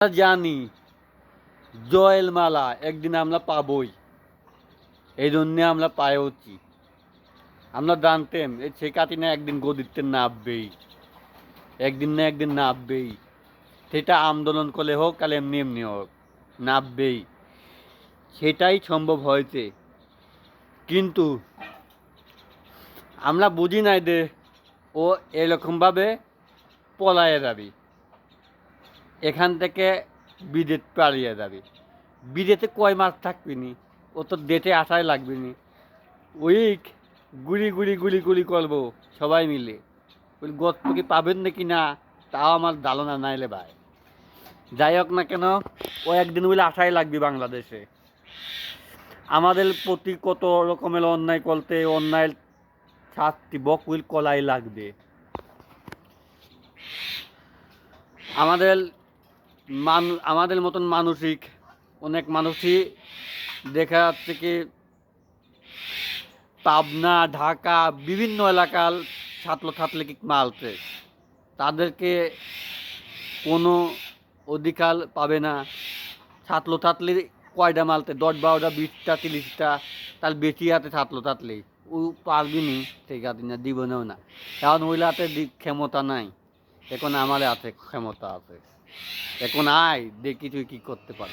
আমরা জানি জয়েল মালা একদিন আমরা পাবই, এই জন্যে আমরা পাইওছি। আমরা জানতাম এই শেখ হাসিনা একদিন গদিতে নামবেই, একদিন না একদিন নামবেই। সেটা আন্দোলন করলে হোক আর এমনি এমনি হোক, নামবেই। সেটাই সম্ভব হয়েছে, কিন্তু আমরা বুঝি নাই যে ও এরকমভাবে পলায়ে যাবে, এখান থেকে বিদেশ পালিয়ে যাবে। বিদেশে কয় মাস থাকবি নি, ও তো দেশে আসাই লাগবে নি। ওই গুলি গুলি গুলি গুলি করবো সবাই মিলে। ওই গর্ত কি পাবেন নাকি না তাও আমার ধারণা নাইলে ভাই। যাই হোক না কেন, ও একদিন বলে আসাই লাগবে বাংলাদেশে। আমাদের প্রতি কত রকমের অন্যায় করতে, অন্যায় শাস্তি বকুল কলাই লাগবে। আমাদের আমাদের মতন মানসিক অনেক মানুষই দেখা যাচ্ছে কি পাবনা, ঢাকা বিভিন্ন এলাকার ছাত্রছাত্রীকে মারছে, তাদেরকে কোনো অধিকার পাবে না। ছাত্রছাত্রী কয়টা মারতে 10, 12, 20টা 30টা, তার বেশি হাতে ছাত্রছাত্রী ও পারবি নি ঠিক আছে না, জীবনেও না। কারণ ওই হাতে ক্ষমতা নাই, এখন আমার হাতে ক্ষমতা আছে। এখন আয় দেখি তুই কী করতে পারিস।